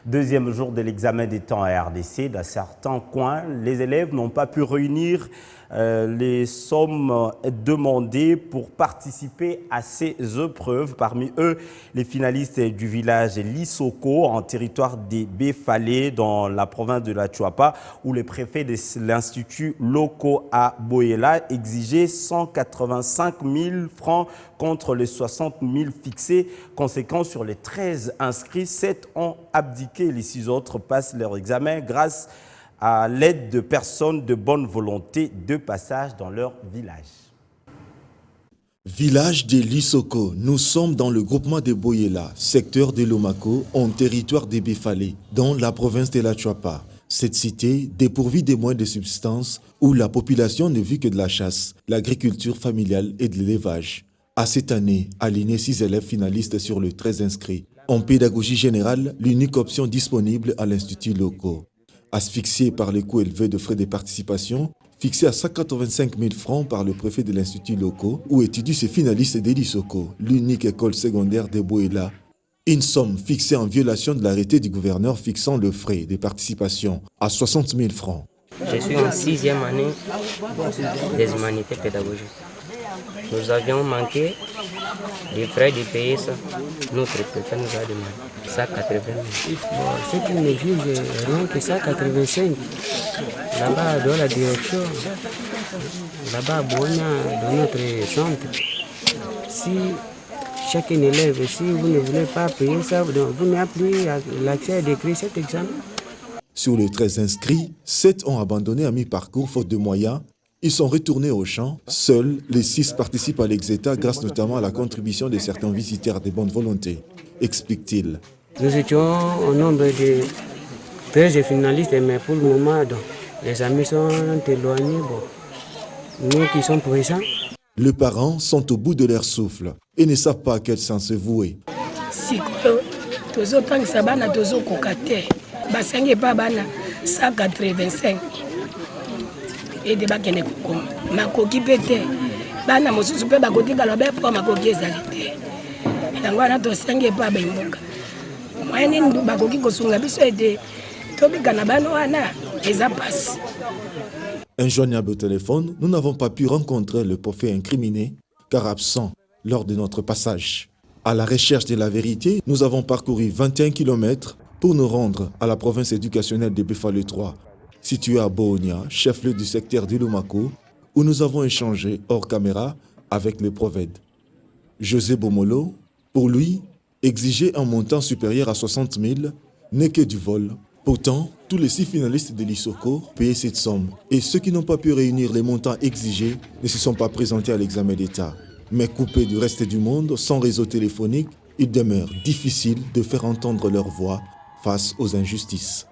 Deuxième jour de l'examen des temps à RDC. Dans certains coins, les élèves n'ont pas pu réunir les sommes demandées pour participer à ces épreuves. Parmi eux, les finalistes du village Lissoko, en territoire des Befale, dans la province de la Chuapa, où le préfet de l'institut locaux à Boyela exigeait 185 000 francs contre les 60 000 fixés. Conséquent, sur les 13 inscrits, 7 ont abdiqué. Les 6 autres passent leur examen grâce à l'aide de personnes de bonne volonté de passage dans leur village. Village de Lissoko, nous sommes dans le groupement de Boyela, secteur de Lomako, en territoire des Befale, dans la province de la Chuapa. Cette cité, dépourvue des moyens de subsistance, où la population ne vit que de la chasse, l'agriculture familiale et de l'élevage. À cette année, aligné 6 élèves finalistes sur le 13 inscrits. En pédagogie générale, l'unique option disponible à l'institut locaux. Asphyxié par les coûts élevés de frais de participation, fixé à 185 000 francs par le préfet de l'institut locaux, où étudient ces finalistes de Lissoko, l'unique école secondaire de Boyela. Une somme fixée en violation de l'arrêté du gouverneur fixant le frais de participation à 60 000 francs. Je suis en 6e année des humanités pédagogiques. Nous avions manqué les frais de payer ça. Notre préfet nous a demandé 180 000. Ce qui m'exige rien que 185. Là-bas, dans la direction, là-bas, dans notre centre, si chaque élève, si vous ne voulez pas payer ça, vous n'avez plus l'accès à d'écrire cet examen. Sur les 13 inscrits, 7 ont abandonné à mi-parcours faute de moyens. Ils sont retournés au champ. Seuls les 6 participent à l'exéta grâce notamment à la contribution de certains visiteurs de bonne volonté, explique-t-il. Nous étions au nombre de 13 finalistes, mais pour le moment, donc, les amis sont éloignés. Bon. Nous qui sommes présents. Les parents sont au bout de leur souffle et ne savent pas à quel sens se vouer. Si tozo tangisa bana tozo kokate, basange pa bana 185. Et de bakene kokoma makoki pete bana mosusu pe bakotika lobe po makoki ezalite yango wana tosange pa bemboka moyenne ndu bakoki kosunga biso ete tobika na bana wana eza passe. Injoignable au téléphone, nous n'avons pas pu rencontrer le préfet incriminé car absent lors de notre passage. À la recherche de la vérité, nous avons parcouru 21 km pour nous rendre à la province éducationnelle de Befale 3, située à Bonia, chef-lieu du secteur de Lomako, où nous avons échangé hors caméra avec le prophète. José Bomolo, pour lui, exiger un montant supérieur à 60 000 n'est que du vol. Pourtant, tous les 6 finalistes de Lissoko payaient cette somme et ceux qui n'ont pas pu réunir les montants exigés ne se sont pas présentés à l'examen d'État. Mais coupés du reste du monde, sans réseau téléphonique, il demeure difficile de faire entendre leur voix face aux injustices.